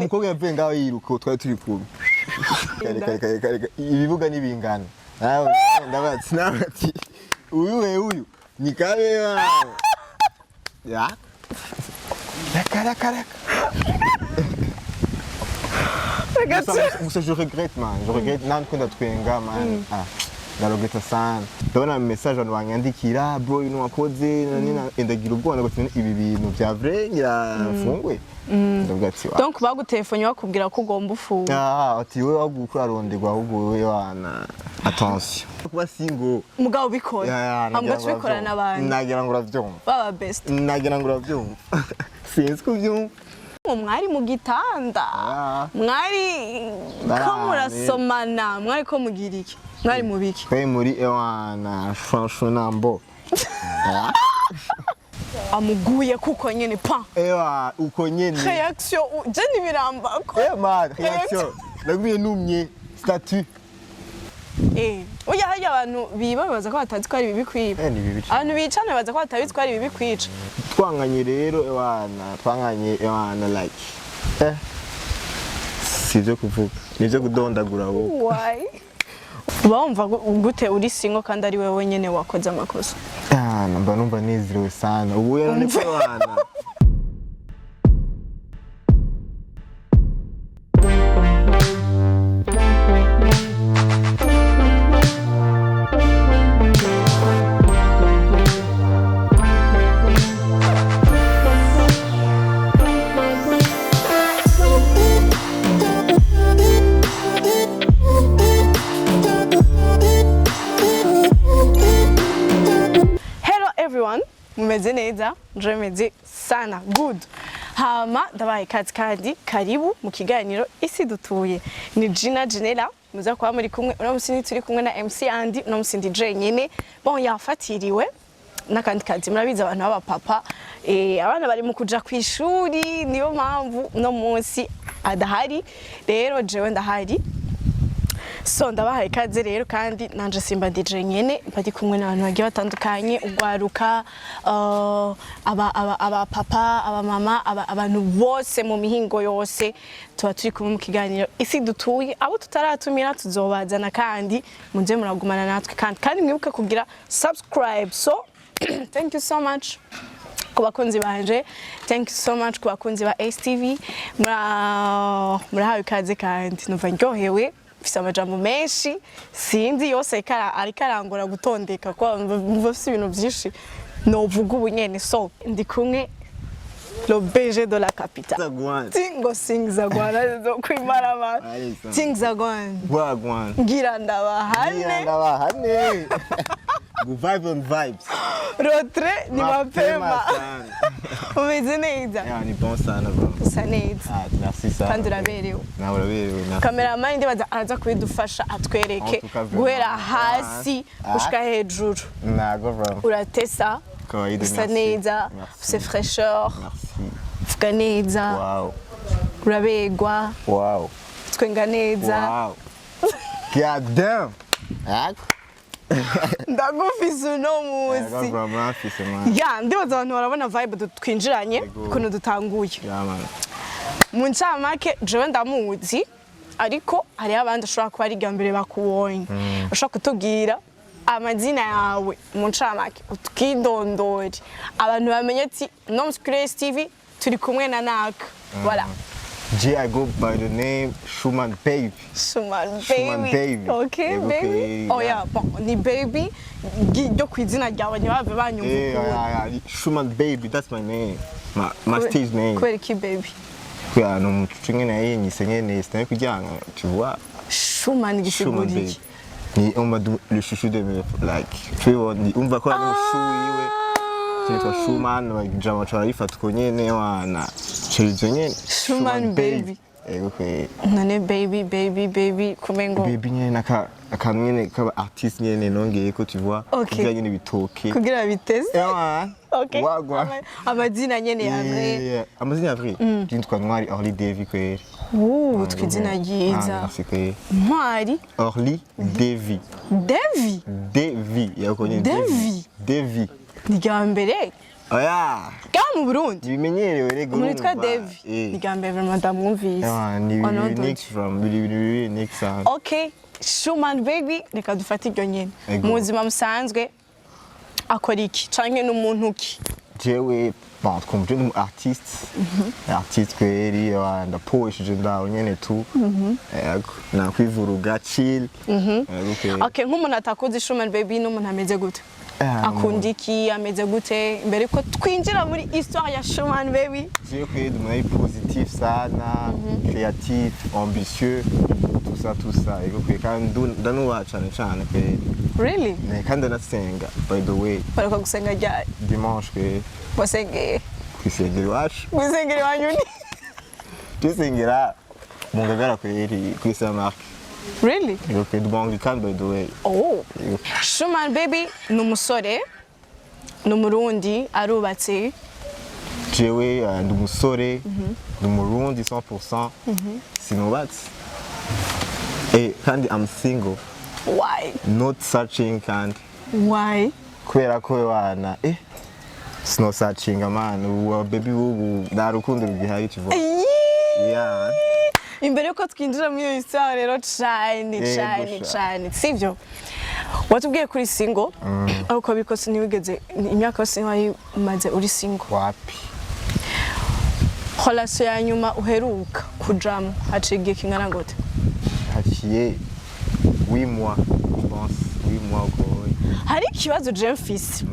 umukobwa yavuye ngaho yiruka twari turi kumwe ibibuga nibingana nawe ndabatsi nabati uyu ni kabe ya kara je regrette man je regrette nankunda twenga man narogeta sana ndabona message abantu banyandikira bro ino wakoze ndagira ubwona ngo ibi bintu bya vrai ngirafungwe ndavuga ati donc bagutelefonye bakubwira ko ugomba ufunga ati wewe wagukura ronderwa ahubwo wewe wana attention kuba single mugabo bikora ambwa twikora n'abandi nagira ngo uravyumva baba best nagira ngo uravyumva sinzi kuvyumva mwari mu gitanda mwari ko murasomana mwari ko mugira iki mwari mu biki kwe muri ewana franchement amuguye kuko nyene pa ewa uko nyene reaction jeni birambako ma reaction naguye numye statut oya hajya abantu bibabaza ko batazi ko ari bibi kwiba abantu bicana baza ko batabizi ko ari bibi kwica twanganye rero twanganye like sivyo kuvuga nivyo kudondagura wowe why bumva gute uri singo kandi ari wewe nyene wakoze amakosa namba numva nezirewe sana ubu yari niko bana mumeze neza njemeze sana good hama ndabaye kandi karibu mu kiganiro isi dutuye ni Gyna Gynella muza kwa muri kumwe unamusindi turi kumwe na MC Andy unamusindi DJ nyene bon yafatiriwe nakandi kazi murabiza abantu baba papa abana bari mu kuja kwishuri niyo mpamvu no munsi adahari rero jewe ndahari so ndabahaye kaze rero kandi nanje simba DJ nyene bari kumwe n'abantu bagiye batandukanye ugwaruka aba papa aba mama abantu bose mu mihingo yose tuba turi kumwe mu kiganiro isi dutuye abo tutaratumira tuzobazana kandi munje muragumana natwe kandi mwibuke kugira subscribe so thank you so much kubakunzi banje thank you so much kubakunzi ba STV murahawe kaze kandi numva ndyohewe fisa amajambo menshi sinzi yose ariko arangora gutondeka kwa mvose ibintu byinshi novuga ubunyene so ndi kumwe le BG de la capitale tingo singzagwana zo kwimara ba tingzagwana ngira ndabahane vibe on vibes rotre ni mapema umeze neza ni bon sana bro saneza merci sana kandi uraberewe na uraberewe na cameraman ndibaza araza kubidufasha atwereke guhera hasi ushika hejuru nago bro uratesa saneza c'est fraîcheur fuka neza wow urabegwa wow twenga neza wow god damn ndagufise uno munsi ya ndibaza abantu barabona vibe twinjiranye ukuntu dutanguye mu ncamake jewe ndamuzi ariko hari abandi ashobora kuba ari Yambere bakubonye ashobora kutubwira amazina yawe mu ncamake utkidondori abantu bamenye ati Nuyu Musore TV turi kumwe na naka voilà. I go by the name Shuman Baby. Shuman Baby. Okay, baby. Oh yeah, bon, ni baby. Yo kwizina ryawe nyababe banyumva. Yeah. Shuman Baby, that's my name. My stage name. Kweli ki baby. Kwa no mututwe na yenyi senyene sitari kujyanga, tu vois. Shuman gisiguriki. Ni le chouchou de me like. Tu vois, on va quoi no chou iwe. Twa Shuman bajama charifata konyene wana. Chirizo nyene. Shuman Baby. Okay. None baby kumengo. Baby nyene akamwene kaba artiste nyene nongeye ko tu vois. Kugira nyene bitoke. Kugira biteze. Okay. Wagwa. Amazina nyene ya vrai. Amazina ya vrai. Nditwa Ntwari Orly Devi kweri. Twizina ryiza. Ntwari Orly Devi. Devi. Devi. Yakonye Devi. Devi. Ni Yambere. oya Gaha mu Burundi. bimenyerewe rego Umuntu witwa Devi. Ni gambere madame mwumvise. ni unique from biri unique sound. Okay, Shuman baby reka dufate iryo nyene. Mu buzima musanzwe akora iki canke n'umuntu ki? Jewe bon twumva ni artiste. Artiste kweri ndaposhije ndaho nyene tu. Yego nakwivuruga chill. Okay, nk'umuntu atakuzi Shuman baby n'umuntu ameze gute? Akunda iki ameze gute mbere ko twinjira muri histoire ya Shuman baby? Jewe kweri umuntu positif sana, créatif, ambitieux. Tout ça ego kwe kandi ndanubaha cyane kweri. Really? Kandi ndanasenga by the way. Baraka gusenga ryari? Dimanche kweri. Wasengeye? Kwisengera iwacu. Wisengera iwanyu ni? Twisengera mu Ngagara kweri kuri Saint-Marc. Really? Ego kweri Anglican by the way. Oh. Shuman baby ni umusore ni umurundi arubatse. Jewe ndi umusore ndi umurundi 100%. Sinubatse. Kandi I'm single. Why? Not searching kandi. Why? Kubera ko wana sino searching man baby ubu nta rukundo rugihari kivuga. Yeah. Imbere ko twinjira muri iyo histoire rero cyane sivyo? Watubwiye kuri single ariko bikose ntiwigeze imyaka yose wayimaze uri single. Wapi? Relation ya nyuma uheruka kujamo haciye kingana gute? Haciye 8 mois, je pense 8 mois quoi. Hari ikibazo je mfise.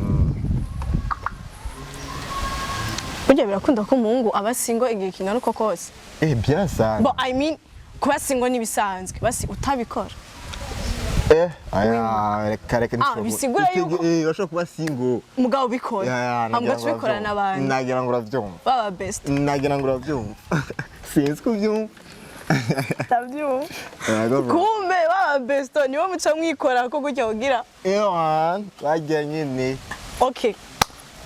Burya birakunda ko umuhungu aba single igihe kingana uko kose. Bien ça. Bon, I mean kuba single nibisanzwe basi utabikora. Kareka nishobora. Bisigura yuko urashobora kuba single. Mugabo bikora. Ambwa tubikora n'abandi. Nagira ngo uravyumva. Baba best. Nagira ngo uravyumva. Sinzi kuvyumva. Tavyumva. Kumbe baba best niwo muca mwikora ko gutya ugira. Twagiye nyine. Okay.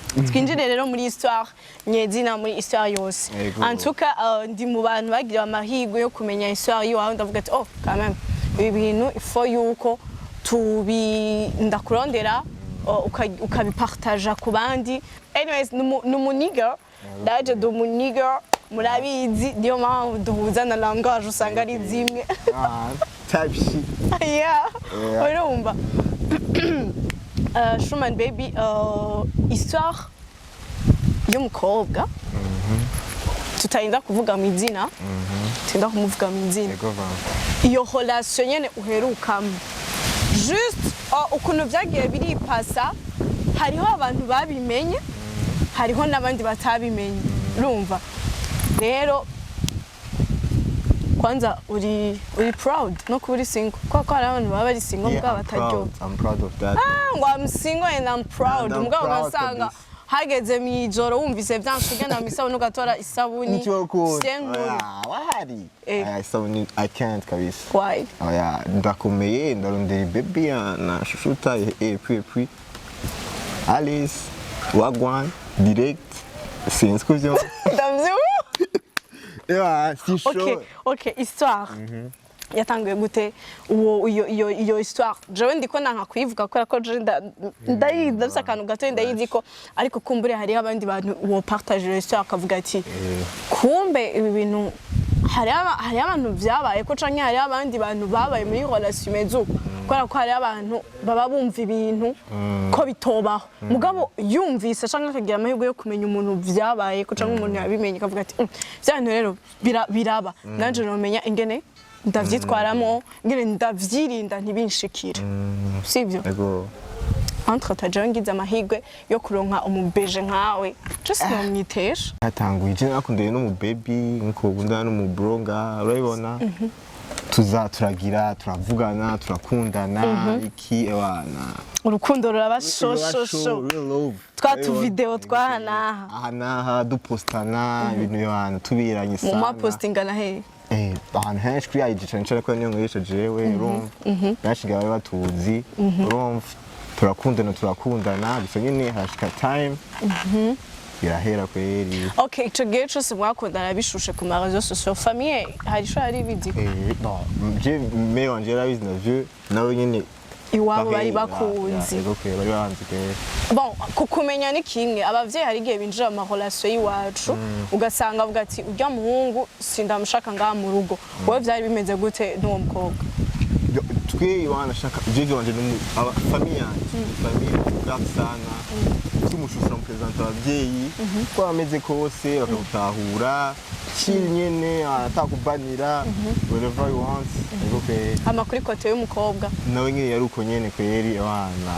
Twinjire rero muri histoire nyezina muri histoire yose. En tout cas ndi mu bantu bagira amahirwe yo kumenya histoire yiwawe ndavuga ati quand même ibi bintu ifo yuko ndakurondera ukabipartaja ku bandi. Anyways numuniga ndaje dumuniga murabizi niyo mpamvu duhuza na langage usanga ari zimwe. Type shit. Yeah. Urumva. Shuman baby histoire y'umukobwa tutarinda kuvuga mu izina tenda kumuvuga mu izina iyo relation nyene uherukamo juste ukuntu vyagiye biripasa hariho abantu babimenye hariho n'abandi batabimenye urumva rero kwanza uri proud no kuba uri single kuko hari abantu baba bari single mugabo bataryo. I'm proud of that. Ngo I'm single and I'm proud mugabo ngasanga hageze mwijoro wumvise byanshuge na misabuni ugatora isabuni wahari isabuni I can't kabisa. Why? Ndakomeye ndarondera baby na shushuta puis Alice wagwan direct sinzi kuvyo si chaud. Okay, histoire. Yatanguye gute iyo histoire. Jewe ndiko nanka kuyivuga kubera ko je ndayidafisa akantu gato ndayizi ko ariko kumbure hari abandi bantu wo partage iyo histoire akavuga ati kumbe ibi bintu hari abantu vyabaye ko canke hari abandi bantu babaye muri relation mezo kubera ko hari abantu baba bumva ibintu ko bitobaho mugabo yumvise canke akagira amahirwe yo kumenya umuntu vyabaye ko canke umuntu yabimenye akavuga ati vyantu rero biraba nanje nomenya ingene ndavyitwaramo ngire ndavyirinda ntibinshikire sivyo entre taje ngize amahirwe yo kuronka umubeje nkawe just nomwitesha yatanguye je nakundeye no mu baby nko gunda no mu bronga urabibona turagira turavugana turakundana iki ewana urukundo rurabashosho twatu video twahanaha dupostana ibintu yana tubiranye sana mu postingana he ahantu henshi kuri IG cyane ko niyo ngirisha jewe urumva bashigaye batuzi urumva turakundana gusa nyine hashika time birahera kweri. Okay, ico gihe cyose mwakundana bishushe ku marezo social famille hari sho hari bidi non je me wanje rabizi na vieux nawe nyine iwabo bari bakunzi. Yego kweri bari banzi kweri. Bon, kukumenya ni kimwe abavyeyi hari igihe binjira mu relation y'iwacu ugasanga avuga ati urya muhungu sindamushaka ngaha mu rugo. Wowe vyari bimeze gute n'uwo mukobwa? Twe iwana shaka jeje wanje no famille grave sana. Tumushusha mu presenter abavyeyi ko ameze kose bakabutahura chill nyene atakubanira wherever you want. Yego kweri. Amakuri kote y'umukobwa. Nawe nyene yari uko nyene kweri abana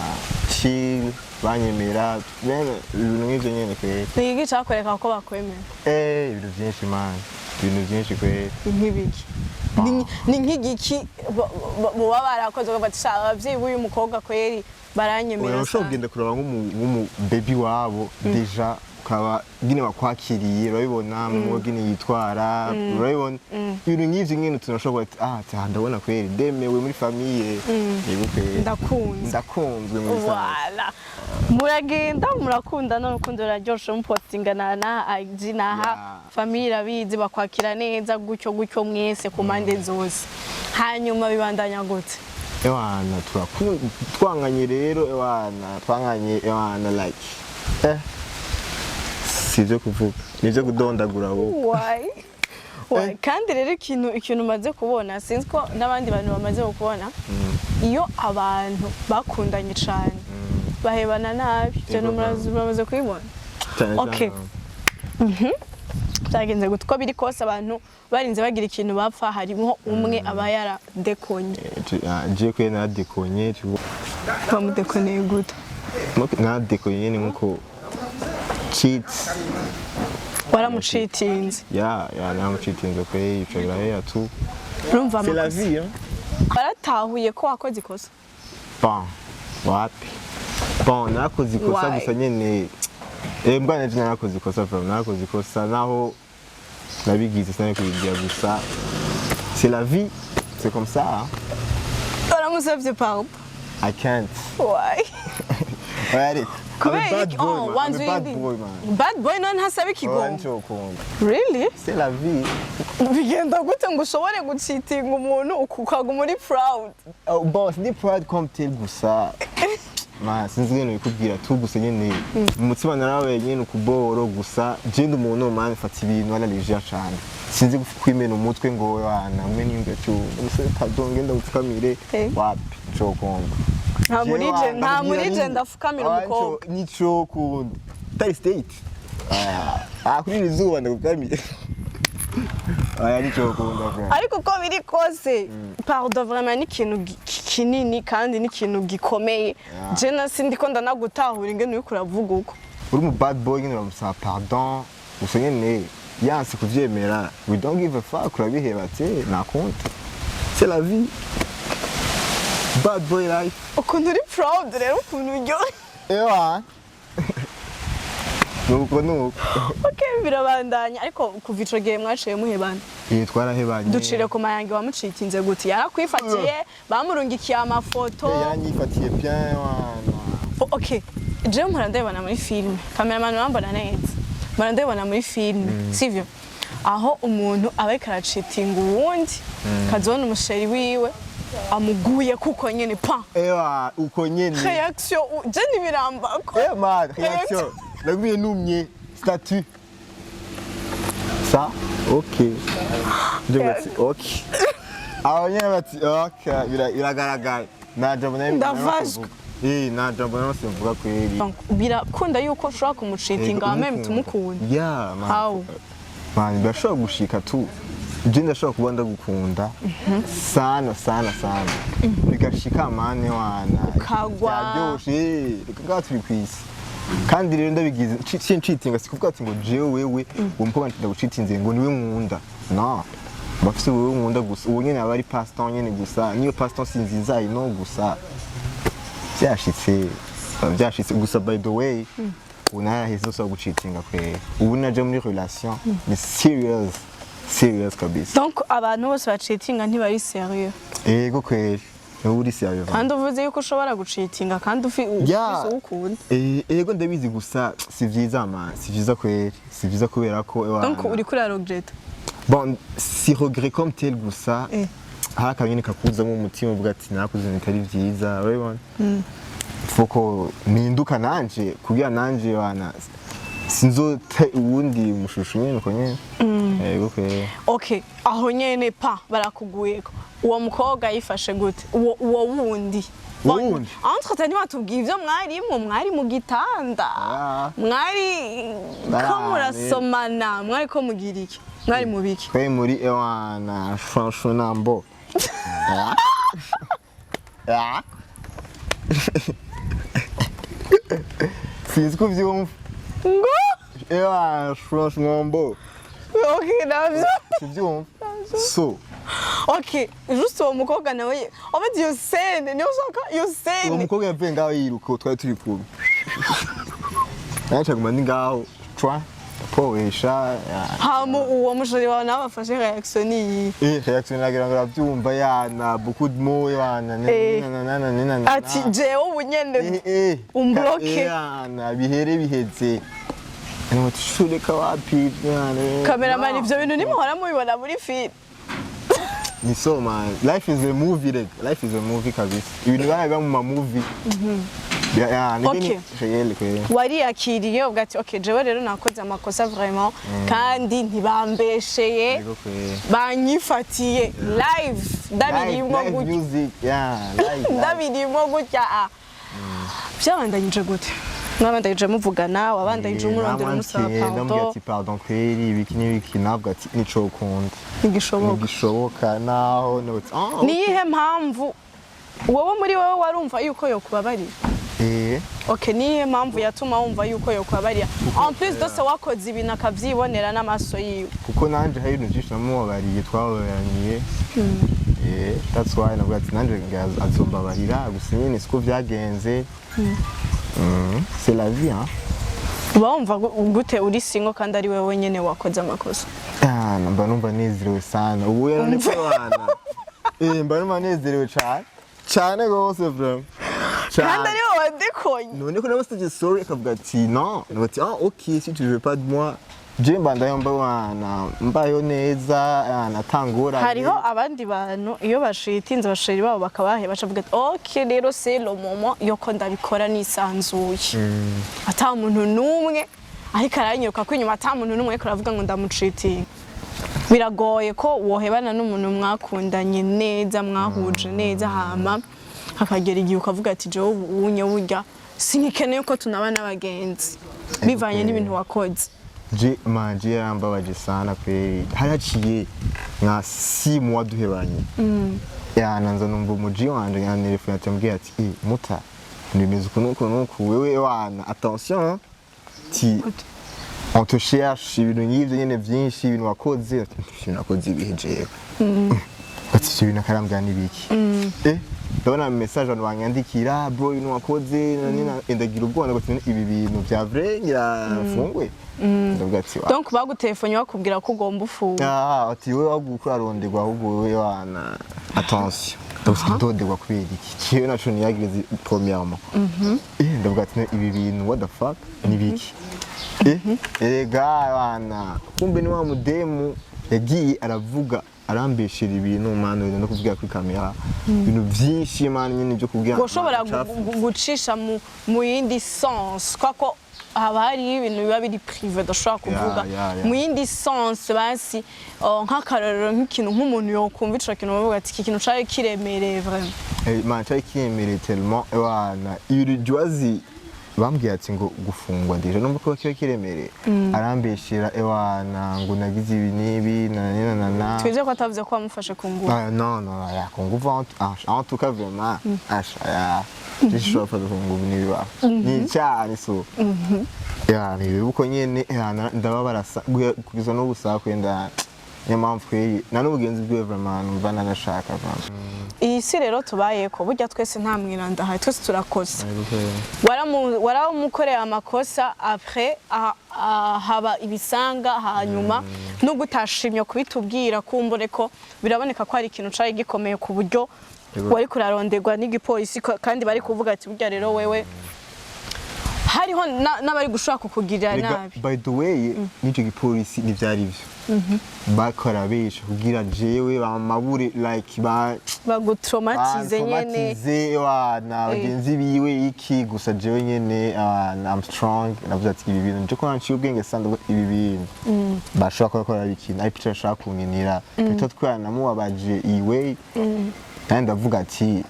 chill banyemera bene ibintu nk'ivyo nyene kweri. Nigi cyakoreka ko bakwemera. Ibintu byinshi man. Ibintu byinshi kweri. Nk'ibiki. Ni nk'igiki bo barakoze bati abavyeyi b'uyu mukobwa kweri baranyemera. Oya ushobora kugenda kuraba nk'umu baby wabo deja ukaba gine wakwakiriye urabibona mu gine yitwara urabibona ibintu nk'ivyo nyene tunashobora ati ndabona kweri demewe muri famille. Yego kweri. Ndakunzwe muri Voilà. Muragenda murakundana n'urukundo ruraryoshe mupostingana na IG naha famille irabizi bakwakira neza gutyo mwese ku mande zose. Hanyuma bibandanya gute? Ewana twanganye rero twanganye like sivyo kuvuga nivyo kudondagura wowe. Why? Kandi rero ikintu maze kubona sinzi ko n'abandi bantu bamaze kubona iyo abantu bakundanye cyane bahebana nabi cyane muraze kwibona. Okay. Byagenze gute ko biri kose abantu barinze bagira ikintu bapfa harimo umwe aba yaradekonye. Je kwe na dekonye bamudekoneye gute? Na dekonye ni nkuko cheat. Waramucheatinze. Namucheatinze kwe yicagira heya tu. Urumva c'est la vie hein. Baratahuye ko wakoze ikosa. Wapi. Nakoze ikosa gusa nyene. Mbana je nakoze ikosa from nakoze ikosa naho nabigize cyane kubigira gusa. C'est la vie, c'est comme ça. Baramusavye pardon. I can't. Why? Allez. Bad boy, man. Bad boy non hasabe kigongo. Really? C'est la vie. Bigenda gute ngo ushobore gucitinga umuntu ukukaga muri proud. Boss, ni proud comme tel gusa. Ma sinzi ngene bikubwira tu gusa nyene umutima narawe nyene ukuboro gusa je ndi umuntu man fata ibintu analije cyane. Sinzi kwimena umutwe ngo wana mwe nimbe cyo umusore pardon ngenda gupfukamire wapi cyo kongo. Nta muri ndafukamira umukobwa. Nico kunda. Tari state. Kuri izuba ndagupfukamire. Nico kunda. Ariko ko biri kose pardon vraiment ni ikintu kinini kandi ni ikintu gikomeye. Je nasi ndiko ndanagutahura ingene uri kuravuga uko. Uri mu bad boy nyine uramusaba pardon usonyene yansi kuvyemera. We don't give a fuck urabiheba ati nakonta. C'est la vie. Bad boy life. Ukuntu uri proud rero ukuntu uryo. Ewa. Nuko. Okay birabandanya ariko kuva ico gihe mwaciye muhebana. Twarahebanye. Ducire ku mayange wamucikinze gute yarakwifatiye bamurungikiye amafoto. Yaranyifatiye bien wana. Okay. Je mpora ndabona muri film. Cameraman wambona neza. Mpora ndabona muri film. Sivyo? Aho umuntu aba karacitinga uwundi kazona umusheri wiwe amuguye kuko nyene pa. Ewa uko nyene. Reaction je nibirambako. Man, reaction. Naguye numye statut. Ça? OK. OK. Nyene bati OK biragaragara. Najabona ndavashwe. Najabona simvuga kweri. Birakunda yuko ushobora kumucitinga ameme tumukunda. Yeah, man. How? Man, bashobora gushika tu. Je ndashobora kuba ndagukunda sana. Bigashika mane wana. Ukagwa. Yaryoshe, reka turi kwisi. Kandi rero ndabigize ncitinga sikuvuga ati ngo jewe wewe umukobwa ndagucitinze ngo niwe nkunda. No. Bafise wewe nkunda gusa. Ubu nyene abari pastor nyene gusa. Niyo pastor sinziza ino gusa. Byashitse gusa by the way. Unaheze so gucitinga kwe. Ubu naje muri relation ni serious kabisa. Donc abantu bose bacitinga ntibari serieux. Yego kweri. Uri serieux. Kandi uvuze yuko ushobora gucitinga kandi ufise ukunda. Yego ndabizi gusa si vyiza man, si vyiza kweri. Si vyiza kubera ko Donc uri kuri regret. Bon, si regret comme tel gusa. haka nyine kakuzamo umutima uvuga ati nakuze bitari byiza urabona fuko ninduka nanje kugira nanje wana sinzote uwundi mushushu nyene uko nyene yego kwe okay aho nyene pa barakuguyeko uwo mukobwa yifashe gute uwo wundi entre tani batubwiye ivyo mwari mu gitanda mwari ko murasomana mwari ko mugira iki mwari mu biki kwe muri ewana franchement sinzi ko vyumva ngo ewa franchement okay navyo vyumva so okay juste uwo mukobwa nawe en fait yo scène niyo shaka yo scène uwo mukobwa yavuye ngaho yiruka twari turi kumwe naca guma ndi ngaho twa poesha hamo uwo mushori wawe nawe afashe reaction ni reaction nagira ngo aravyumva yana beaucoup de mots yana ati jewe ubunyende umbloke yana bihere biheze no tushureka wapi yana cameraman ivyo bintu nimuhora mubibona muri film ni so man life is a movie kabisa ibintu biba mu movie wari yakiriye ubwo ati okay jewe rero nakoze amakosa vraiment kandi ntibambesheye banyifatiye live ndabirimwo gutya byabandanyije gute mwabandanyije muvugana wabandanyije umurondero umusaba ndambwira ati pardon kweri ibiki n'ibiki nabwo ati nico ukunda ntigishoboka naho niyihe mpamvu wowe muri wowe warumva yuko yokubabarira okay niyihe mpamvu yatuma wumva yuko yokubabarira en plus dose wakoze ibintu akavyibonera n'amaso yiwe kuko nanje hari ibintu byinshi namubabariye twababaraniye that's why nabwo ati nanje azombabarira gusa nyine siko vyagenze c'est la vie hein wumva gute uri single kandi ari wewe nyene wakoze amakosa mba numva nezerewe sana ubu yari ni kwana mba numva nezerewe cyane gose vraiment kandi ari wowe wadekonye none ko nabasabye sorry akavuga ati non nabati ok si tu veux pas de moi je mbandayo mbayo neza natangura hariho abandi bantu iyo bashitinze bashiri babo bakabahe bacavuga ati ok rero c'est le moment yo ko ndabikora nisanzuye ata muntu numwe ariko aranyiruka ko inyuma ata muntu numwe ariko aravuga ngo ndamucitinga biragoye ko wohebana n'umuntu mwakundanye neza mwahuje neza hama hakagera igihe ukavuga ati jewe unye burya sinkeneye ko tunabana n'abagenzi bivanye n'ibintu wakoze manje yarambabaje sana kweri haraciye nka 6 mois duhebanye nanza numva umuji wanje yantelefone atambwiye ati muta nimeze ukuntu wewe wana attention ti on te cherche ibintu nk'ivyo nyene vyinshi ibintu wakoze ibihe jewe ati ibintu akarambwira n'ibiki ndabona message abantu banyandikira bro ibintu wakoze ndagira ubwoba ngo ibi bintu vya vrai ngira mfungwe ndavuga ati donc bagutelefonye bakubwira ko ugomba ufunga ati wewe wagukura ronderwa ahubwo wewe wana attention ndodegwa kubera iki kiyo naco niyagirize premièrement ndavuga ati ibi bintu what the fuck nibiki ega wana kumbe ni wa mudemu yagiye aravuga arambeshira ibintu mano no kuvuga kuri kamera ibintu byinshi mano nyine byo kugira ngo ushobora gucisha mu yindi sens kwako haba hari ibintu biba biri privé dashobora kuvuga mu yindi sens basi nk'akarorero nk'ikintu nk'umuntu yokumva ico kintu bavuga ati iki kintu cari kiremereye vraiment man cari kiremereye tellement wana urujwazi bambwiye ati ngo gufungwa ndije numva ko kiyo kiremereye arambeshira ewana ngo nagize ibi nibi na twije ko atavuze ko wamufashe ku nguvu non ya ku nguvu en tout cas vraiment je suis pas ku nguvu nibi ba ni cyane so ni uko nyene ndababara kugiza no gusaba kwenda nyamamvu kweri na n'ubugenzi bwe vraiment numva nanashaka vraiment iyi si rero tubayeko burya twese nta mwiranda hari twese turakosa waramukoreye amakosa après haba ibisanga hanyuma no gutashimye kubitubwira kumbure ko biraboneka ko hari ikintu cari gikomeye ku buryo wari kuraronderwa n'igipolisi kandi bari kuvuga ati burya rero wewe hariho n'abari gushaka kukugirira nabi. By the way n'icyo gipolisi n'ivyari byo bakora besha kugira jewe bamabure like bagutraumatize nyene wana bagenzi biwe iki gusa jewe nyene I'm strong navuze ati ibi bintu nje ko nanciye ubwenge sanda ibi bintu bashaka gukora ikintu ariko cyashaka kunkinira bito twana mubabaje iwe kandi ndavuga ati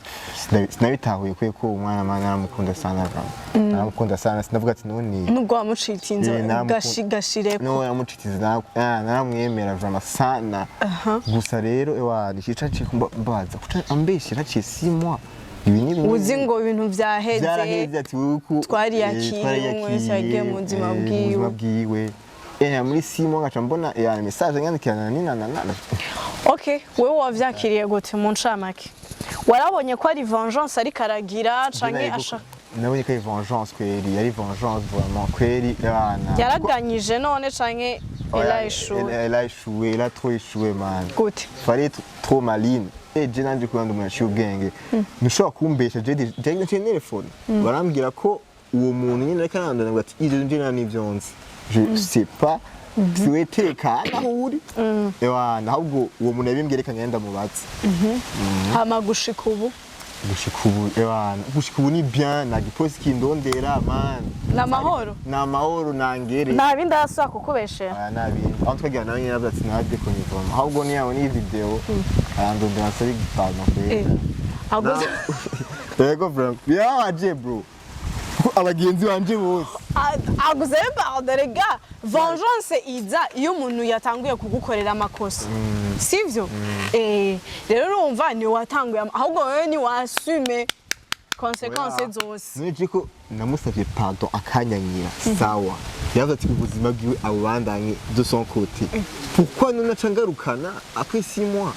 sinabitahuye ko umwana naramukunda sana naramukunda sana sinavuga ati none nubwo wamucitinze gashigashire no yamucitize naramwemera vraiment sana gusa rero ewa nishica mbaza ambeshe naciye 6 mois ibi ni uzi ngo ibintu vyaheze ati wuku twari yakiriye mwese yagiye mu buzima bwiwe muri 6 mois ngaca mbona ya message nyandikirana nina. Okay, wewe wavyakiriye gute mu ncamake? Warabonye ko ari vengeance ari karagira canke ashaka? Nabonye ko ari vengeance kweri, yari vengeance vraiment kweri yana. Yaraganyije none canke elle a échoué, elle a trop échoué man. Gute? Fallait être trop maline. Je nanje kwanda umuntu aciye ubwenge. Ntushobora kumbesha je telefone. Barambwira ko uwo muntu nyine ariko arandana ati ije nje n'ivyonzi. Je sais pas. Siwetekana uri ewana ahubwo uwo muntu yabimbwire kangenda mubatse hama gushika ubu ewana gushika ubu ni bien na giposi kindondera man na mahoro nangere nabi ndasaba kukubeshera nabi aho twagira nawe nyine abatsi naje kunyivoma ahubwo ni yabo ni video arandondera nsari gitano ahubwo yego bro yaje bro abagenzi banje bose aguzeba derega vengeance iza iyo umuntu yatanguye kugukorera amakosa sivyo rero urumva ni watanguye ahubwo wewe ni wasume consequences zose nje ko namusavye pardon akanyanyira sawa yavuze ati ubuzima bwiwe abandanye de son côté pourquoi none acangarukana après 6 mois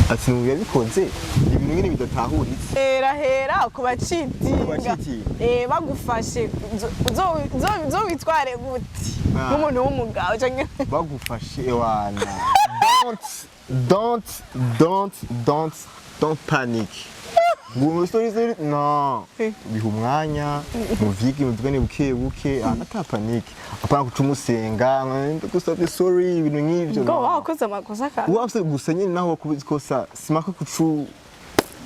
ati nubu yabikoze ibintu nyine bidatahuritse hera ku bacitinga bagufashe zo witware guti nk'umuntu w'umugabo cyangwa bagufashe wana don't panic no biha umwanya muvige muvugane buke ata panic apana kucumusenga ndagusabye sorry ibintu nk'ivyo ngo wakoze amakosa ka wafse gusa nyine naho kubikosa simaka kucu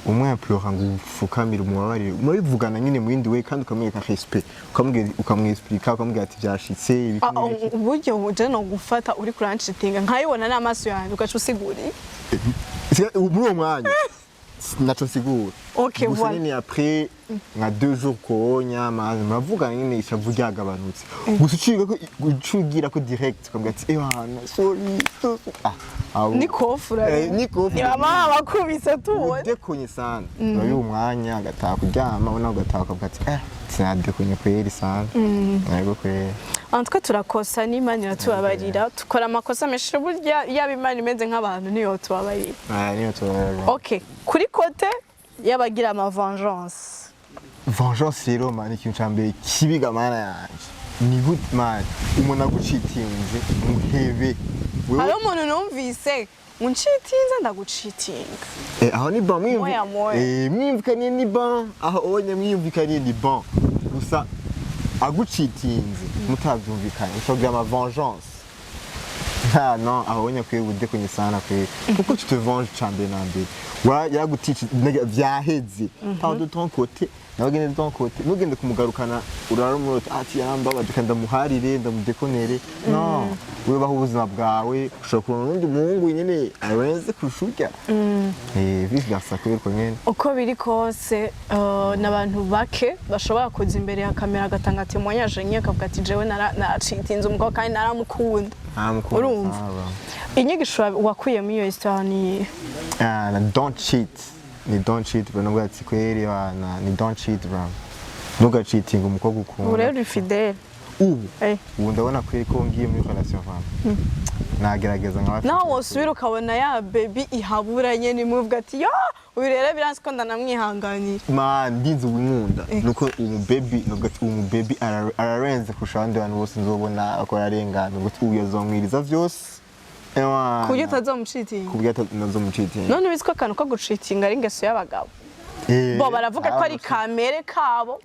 umwe pleura ngo ufukamira umubabare murivugana nyine mu yindi we kandi ukamwereka respect ukamwexplica ukamubwira ati byashitse uburyo buje no gufata uri kurancitinga nkayibona n'amaso yanjye ugaca usiguri muri uwo mwanya nacho sigura okay voilà ni après nka 2 jours konya maze muravuga nyine ishavu ryagabanutse gusa ucigira ko direct ukamubwira ati wana sorry ni kofura ni mama bakubise tubone dekonye sana nayo umwanya agataha kuryama ubona ugataha ukavuga ati sinadekonye kweri sana yego kweri antwe turakosa n'Imana iratubabarira tukora amakosa menshi burya yaba Imana imeze nk'abantu niyo tubabarira niyo tubabarira okay kuri kote yabagira ama vengeance rero man ikintu cyambere kibiga mana yanje ni good man umuntu agucitinze muhebe hari umuntu numvise uncitinze ndagucitinga aho ni bon mwimvikanye ni bon aho onye mwimvikanye ni bon gusa agucitinze mutavyumvikanye ushobora ama vengeance non aho onye kwiye udekonye sana kwiye pourquoi tu te venges chambe nambe wa yagutici vyaheze pas de ton côté nabagende de ton côté nugende kumugarukana urara umuroti ati yarambabaje kandi ndamuharire ndamudekonere non wewe baho ubuzima bwawe ushobora kubona undi muhungu nyene arenze kushurya vice versa kweko nyene uko biri kose n'abantu bake bashobora kuza imbere ya kamera gatanga témoignage nye kavuga ati jewe naracitinze umugabo kandi naramukunda urumva inyigisho wakuye muri iyo histoire ni don't cheat ni don't cheat bano bwatsi kweri wana ni don't cheat bro nuga cheating umukobwa ukunda urero fidèle ubu ndabona kweri ko ngiye muri relation femme nagerageza nk'abafite naho wosubira ukabona ya baby ihaburanye ni muvuga ati yo ubirere biransi ko ndanamwihanganira man ndinze winkunda nuko umu baby ararenze kurusha abandi bantu bose nzobona akora arengana ngo uyazomwiriza vyose kuburyo utazomucitinga kuburyo utazomucitinga none ubizi ko akantu ko gucitinga ari ingeso y'abagabo bo baravuga ko ari kamere kabo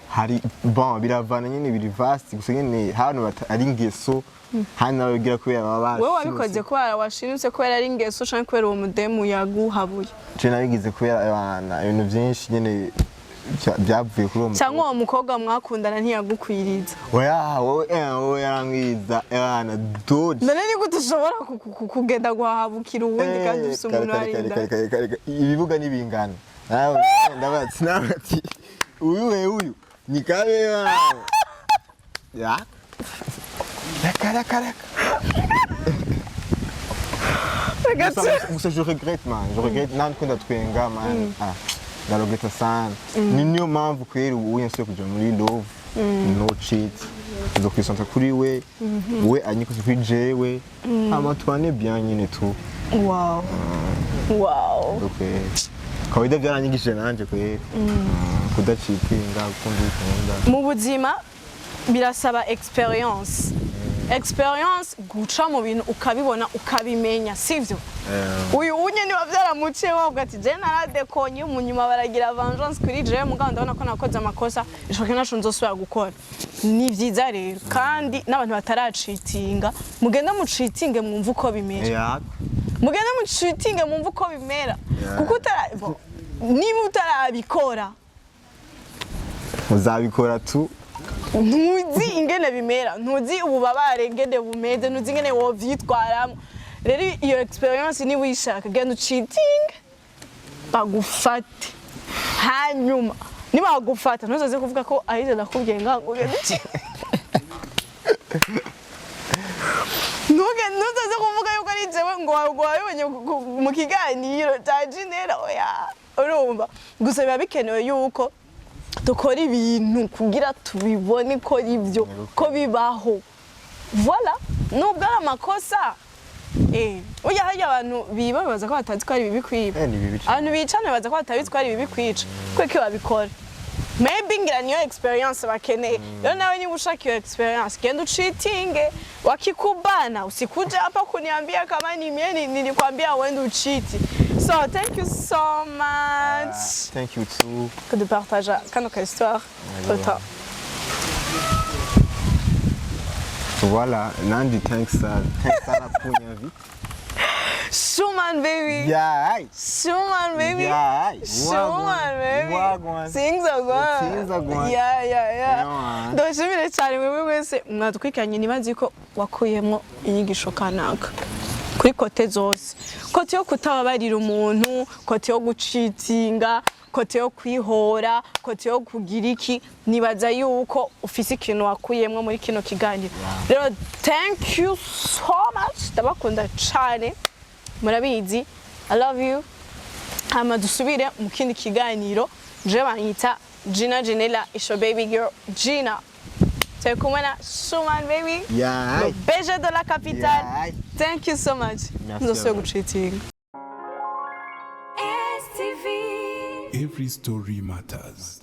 hari bon biravana nyine biri vast gusa nyine hano ari ingeso hano bagira kubera baba wewe wabikoze kubera washinutse kubera ari ingeso canke kubera uwo mudemu yaguhabuye je nabigize kubera abana ibintu byinshi nyine byavuye kuri uwo cyangwa uwo mukobwa mwakundana ntiyagukwiriza wowe yarangwiza abana doji none ni gute ushobora kugenda guhabukira uwundi kandi ufise umuntu arinda ibibuga nibingana ndabatsi uyu ni kabera ya reka gusa je regrette man je regrette nankunda twenga man ndaregretta sana ni niyo mpamvu kwera ubu nsuye kuja muri love no cheat zo kwisanta kuri we anyikoze kuri jewe ama twane bien nyine tu wow okay kawida byaranyigishije nanje kwera kudacitinga gukunda ikunda mu buzima birasaba experience guca mu bintu ukabibona ukabimenya sivyo uyu unye niba byaramuciye wavuga ati je naradekonye mu nyuma baragira vengeance kuri je mugabo ndabona ko nakoze amakosa ishoke nacu nzosubira gukora ni vyiza rero kandi n'abantu bataracitinga mugenda mucitinge mwumva uko bimera mugenda mucitinge mwumva uko bimera kuko niba utarabikora uzabikora tu ntuzi ingene bimera ntuzi ububabare ingene bumeze ntuzi ingene wovyitwaramo rero iyo experience niba uyishaka genda ucitinge bagufate hanyuma niba bagufata ntuzaze kuvuga ko ahize nakubwiye ngo genda ntuzaze kuvuga yuko ari jewe ngo wabibonye mu kiganiro cya Gynella oya urumva gusa biba bikenewe yuko dukora ibintu kugira tubibone ko ibyo ko bibaho voilà nubwo ari amakosa uya hari abantu bibaza ko batazi ko ari bibi kwiba abantu bicana baza ko batabizi ko ari bibi kwica kuko babikora maybe ngira niyo experience bakeneye rero nawe niba ushaka iyo experience genda ucitinge wakikubana usikuje hapa kuniambia kama nilikwambia uende uchiti. So thank you so much. Thank you too. Que de partager kanoka histoire autant. Voilà, Nandi, thanks sana punya vi. Shuman baby. Yeah. Shuman baby. Yeah. Shuman baby. Wagwan. Things are good. Things are good. Yeah. Ndoshimire cyane wewe wese mwadukikanye nibazi ko wakuyemo inyigisho kanaka. Kuri kote zose. Kote yo kutababarira umuntu, kote yo gucitinga, kote yo kwihora, kote yo kugira iki, nibaza yuko ufise ikintu wakuyemwe muri kino kiganiro. Rero thank you so much. Ndabakunda cyane. Murabizi, I love you. Hama dusubire mu kindi kiganiro. Je banyita Gyna Gynella, is your baby girl Gyna. C'est comme un Shuman baby. Yeah. Le BG de la capitale. Yeah. Thank you so much. Merci. Every story matters.